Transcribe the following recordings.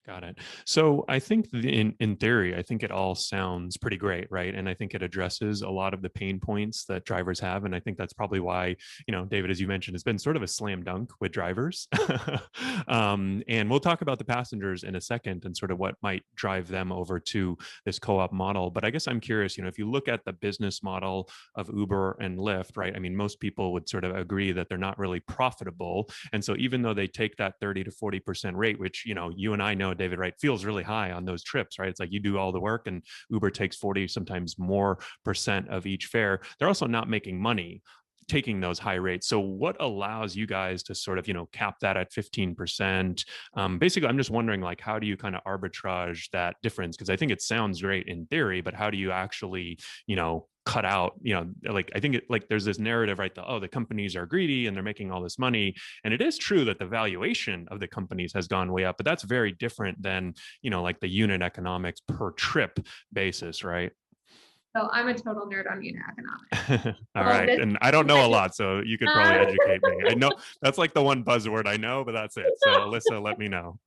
Got it. So I think in theory, I think it all sounds pretty great, right? And I think it addresses a lot of the pain points that drivers have. And I think that's probably why, David, as you mentioned, it's been sort of a slam dunk with drivers. And we'll talk about the passengers in a second and sort of what might drive them over to this co-op model. But I guess I'm curious, if you look at the business model of Uber and Lyft, right? I mean, most people would sort of agree that they're not really profitable. And so even though they take that 30 to 40% rate, which, you and I know, David, right, feels really high on those trips, right? It's like you do all the work and Uber takes 40, sometimes more percent of each fare. They're also not making money taking those high rates. So what allows you guys to sort of, cap that at 15%? Basically, I'm just wondering, like, how do you kind of arbitrage that difference? Because I think it sounds great in theory, but how do you actually, cut out, like, I think like there's this narrative, right? The companies are greedy and they're making all this money. And it is true that the valuation of the companies has gone way up, but that's very different than, like the unit economics per trip basis, right? So I'm a total nerd on unit economics. All Well, right. this And I don't know a lot, so you could probably educate me. I know that's like the one buzzword I know, but that's it. So Alissa, let me know.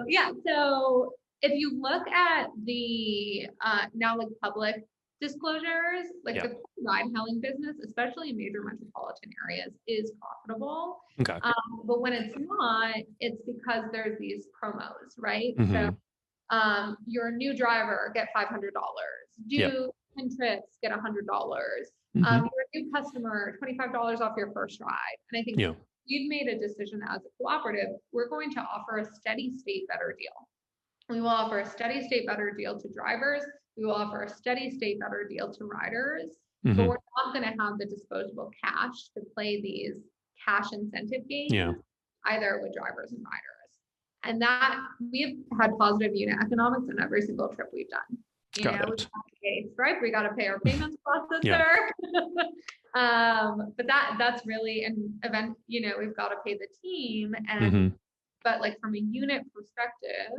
yeah. So if you look at the now like public disclosures, like Yeah. the ride hailing business, especially in major metropolitan areas, is profitable. Okay. But when it's not, it's because there's these promos, right? So Mm-hmm. you're a new driver, get $500. Yep. Do 10 trips, get $100. Mm-hmm. You're a new customer, $25 off your first ride. And I think Yeah. we've made a decision as a cooperative, we're going to offer a steady state better deal. We will offer a steady state better deal to drivers. We will offer a steady state better deal to riders, but Mm-hmm. we're not going to have the disposable cash to play these cash incentive Yeah. games, either with drivers and riders. And that we've had positive unit economics on every single trip we've done. Got We got it. to pay Stripe, we got to pay our payments Yeah. processor. But that's really an event, we've got to pay the team. And Mm-hmm. but like from a unit perspective,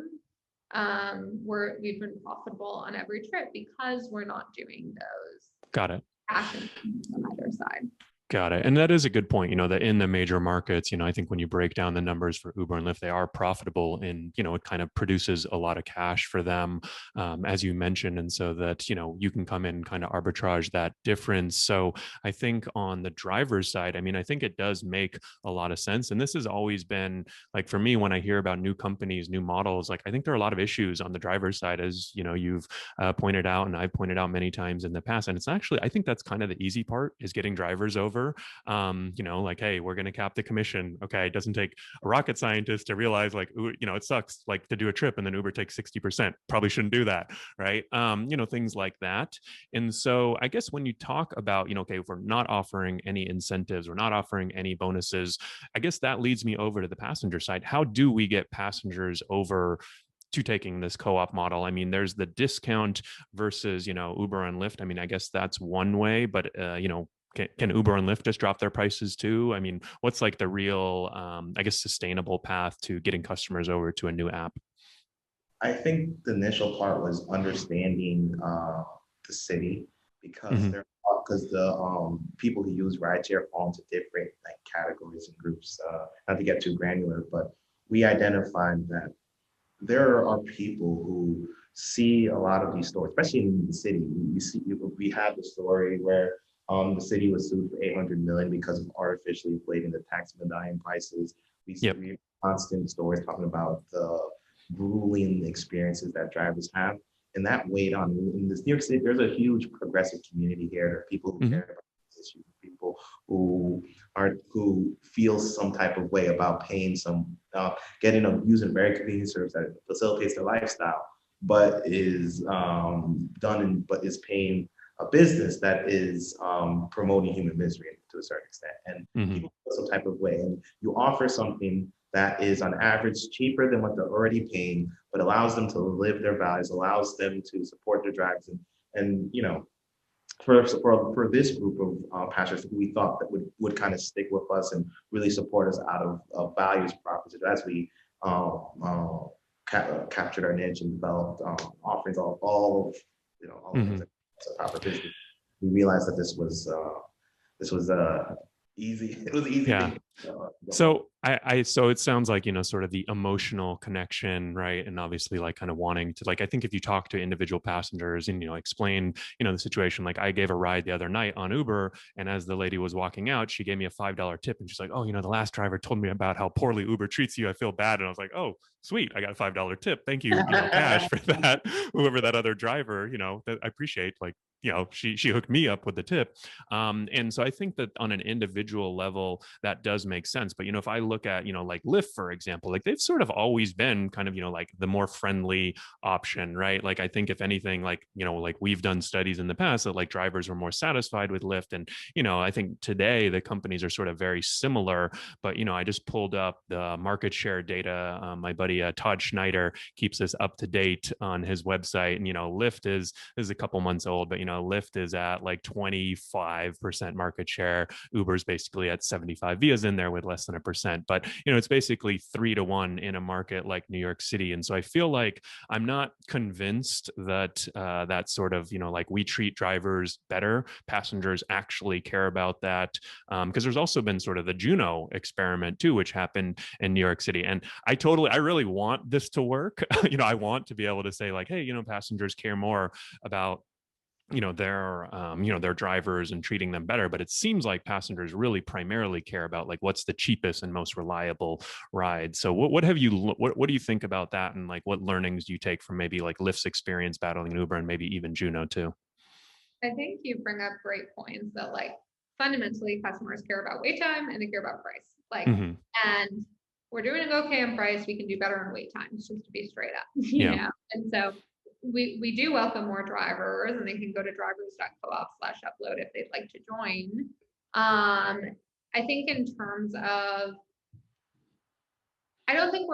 we've been profitable on every trip because we're not doing those Got it. cash on either side. Got it. And that is a good point, that in the major markets, I think when you break down the numbers for Uber and Lyft, they are profitable and, it kind of produces a lot of cash for them, as you mentioned. And so that, you can come in and kind of arbitrage that difference. So I think on the driver's side, I mean, I think it does make a lot of sense. And this has always been like, for me, when I hear about new companies, new models, like I think there are a lot of issues on the driver's side, as, you've pointed out, and I've pointed out many times in the past. And it's actually, I think that's kind of the easy part, is getting drivers over. Like, hey, we're going to cap the commission. Okay. It doesn't take a rocket scientist to realize, like, it sucks, like, to do a trip and then Uber takes 60%. Probably shouldn't do that. Right. Things like that. And so I guess when you talk about, okay, if we're not offering any incentives, we're not offering any bonuses, I guess that leads me over to the passenger side. How do we get passengers over to taking this co-op model? I mean, there's the discount versus, Uber and Lyft. I mean, I guess that's one way, but, can Uber and Lyft just drop their prices too? I mean, what's like the real, I guess, sustainable path to getting customers over to a new app? I think the initial part was understanding the city, because Mm-hmm. the people who use rideshare fall into different like categories and groups. Not to get too granular, but we identified that there are people who see a lot of these stories, especially in the city. We had the story where the city was sued for 800 million because of artificially inflating the tax medallion prices. Yep. We constant stories talking about the grueling experiences that drivers have, and that weighed on. In this New York City, there's a huge progressive community here. There are people who Mm-hmm. care about this issue, people who feel some type of way about paying some, using very convenient service that facilitates their lifestyle, but is but is paying a business that is promoting human misery to a certain extent, and Mm-hmm. people feel some type of way. And you offer something that is on average cheaper than what they're already paying, but allows them to live their values, allows them to support their drives, and for this group of pastors who we thought that would kind of stick with us and really support us out of values proposition as we captured our niche and developed offerings, all Mm-hmm. things like a proper business. We realized that this was easy. It was an easy Yeah. thing. So so it sounds like, sort of the emotional connection, right? And obviously like kind of wanting to, like, I think if you talk to individual passengers and, explain, the situation, like I gave a ride the other night on Uber, and as the lady was walking out, she gave me a $5 tip, and she's like, oh, the last driver told me about how poorly Uber treats you. I feel bad. And I was like, oh, sweet. I got a $5 tip. Thank you, cash for that. Whoever that other driver, that I appreciate, like, she hooked me up with the tip. And so I think that on an individual level, that does make sense. But, if I look at, like Lyft, for example, like they've sort of always been kind of, like the more friendly option, right? Like, I think if anything, like, like we've done studies in the past that like drivers were more satisfied with Lyft. And, I think today the companies are sort of very similar. But, I just pulled up the market share data. My buddy Todd Schneider keeps this up to date on his website. And, Lyft is a couple months old, but, Lyft is at like 25% market share. Uber's basically at 75. Via's in there with less than 1%. But, it's basically 3-1 in a market like New York City. And so I feel like I'm not convinced that that sort of, like we treat drivers better. Passengers actually care about that. Because there's also been sort of the Juno experiment too, which happened in New York City. And I really want this to work. I want to be able to say like, hey, passengers care more about their drivers and treating them better. But it seems like passengers really primarily care about like what's the cheapest and most reliable ride. So what do you think about that, and like what learnings do you take from maybe like Lyft's experience battling Uber and maybe even Juno too? I think you bring up great points that like fundamentally customers care about wait time and they care about price. Like, and we're doing okay on price. We can do better on wait times, just to be straight up, you know? And so we do welcome more drivers, and they can go to drivers.coop/upload if they'd like to join. I think in terms of, I don't think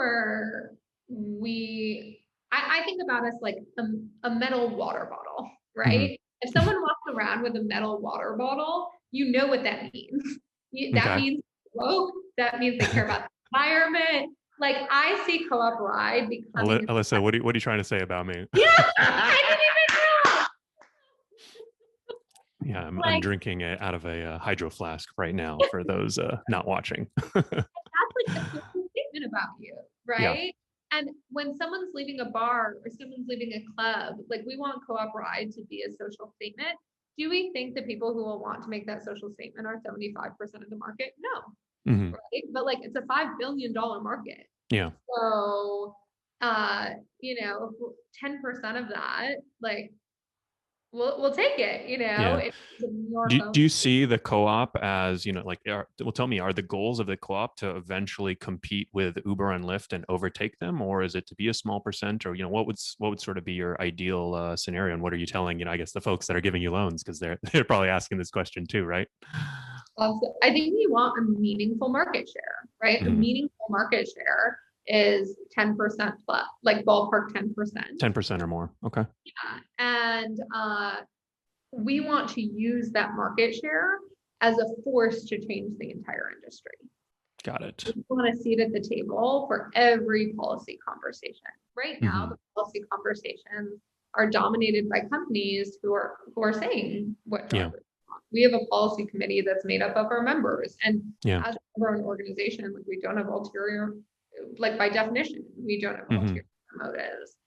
I think about us like a metal water bottle, right? If someone walks around with a metal water bottle, you know what that means. That means woke. That means they care about the environment. Like I see Co-op Ride becoming. Alissa, what are you trying to say about me? Yeah, I didn't even know. Yeah, I'm drinking it out of a hydro flask right now for those not watching. That's like a social statement about you, right? Yeah. And when someone's leaving a bar or someone's leaving a club, like we want Co-op Ride to be a social statement. Do we think the people who will want to make that social statement are 75% of the market? No. Right? But like it's a $5 billion market. Yeah. So, 10% of that, like, we'll take it, Yeah. Do you see the co-op as, like, tell me, are the goals of the co-op to eventually compete with Uber and Lyft and overtake them, or is it to be a small percent, or, what would sort of be your ideal scenario? And what are you telling, I guess the folks that are giving you loans, because they're probably asking this question too, right? I think we want a meaningful market share, right? A meaningful market share is 10% plus, like ballpark 10%. 10% or more. Okay. Yeah. And we want to use that market share as a force to change the entire industry. Got it. We want to seat at the table for every policy conversation. Right now, the policy conversations are dominated by companies who are saying what drivers want. We have a policy committee that's made up of our members. And as an organization, like we don't have ulterior, like by definition, we don't have ulterior motives.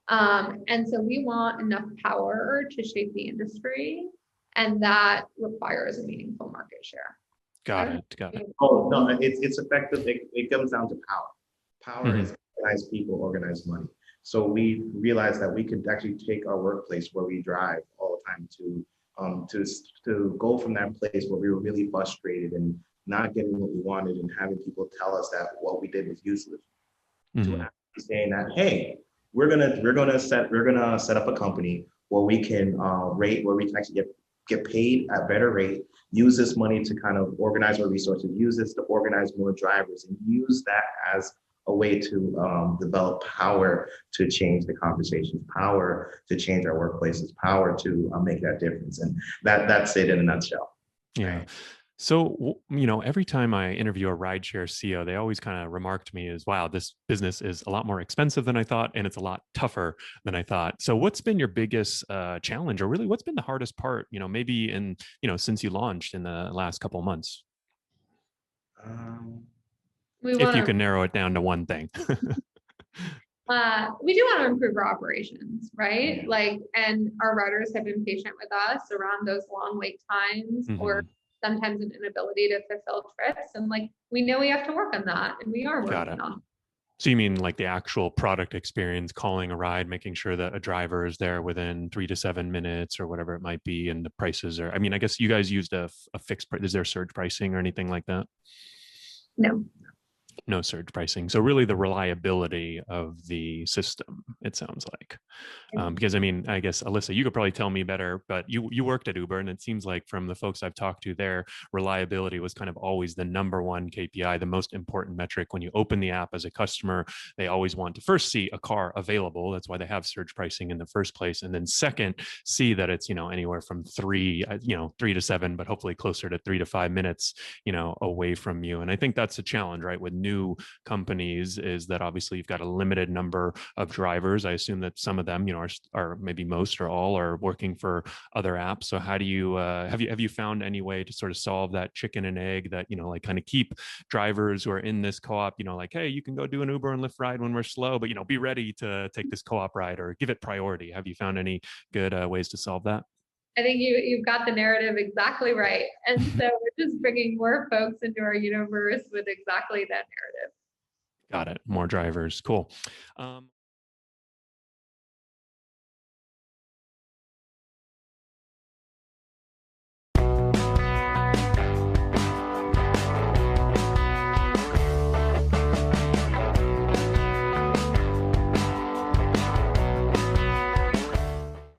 And so we want enough power to shape the industry, and that requires a meaningful market share. Got it. Oh, no, it's effective. It comes down to power. Power is organized people, organized money. So we realized that we could actually take our workplace where we drive all the time to go from that place where we were really frustrated and not getting what we wanted and having people tell us that what we did was useless, to actually saying that, hey, we're gonna set up a company where we can actually get paid at a better rate, use this money to kind of organize our resources, use this to organize more drivers, and use that as a way to develop power to change the conversations, power to change our workplaces, power to make that difference. And that's it in a nutshell. Yeah. Right? So, every time I interview a rideshare CEO, they always kind of remark to me is, wow, this business is a lot more expensive than I thought, and it's a lot tougher than I thought. So what's been your biggest challenge, or really what's been the hardest part, maybe since you launched in the last couple of months? We If want you to can narrow it down to one thing. we do want to improve our operations, right? Yeah. Like, and our riders have been patient with us around those long wait times or Mhm. sometimes an inability to fulfill trips. And like, we know we have to work on that and we are Got working it. on it. So you mean like the actual product experience, calling a ride, making sure that a driver is there within 3 to 7 minutes or whatever it might be, and the prices are. I mean, I guess you guys used a fixed price. Is there surge pricing or anything like that? No. No surge pricing. So really the reliability of the system, it sounds like. Because I mean, I guess Alissa, you could probably tell me better, but you worked at Uber, and it seems like from the folks I've talked to there, reliability was kind of always the number one KPI, the most important metric. When you open the app as a customer, they always want to first see a car available. That's why they have surge pricing in the first place, and then second, see that it's anywhere from 3 to 7, but hopefully closer to 3 to 5 minutes away from you. And I think that's a challenge, right, with new companies, is that obviously you've got a limited number of drivers. I assume that some of them are maybe most or all are working for other apps. So how do you have you found any way to sort of solve that chicken and egg, that like kind of keep drivers who are in this co-op, like, hey, you can go do an Uber and Lyft ride when we're slow, but be ready to take this co-op ride or give it priority? Have you found any good ways to solve that? I think you've got the narrative exactly right. And so we're just bringing more folks into our universe with exactly that narrative. Got it. More drivers. Cool.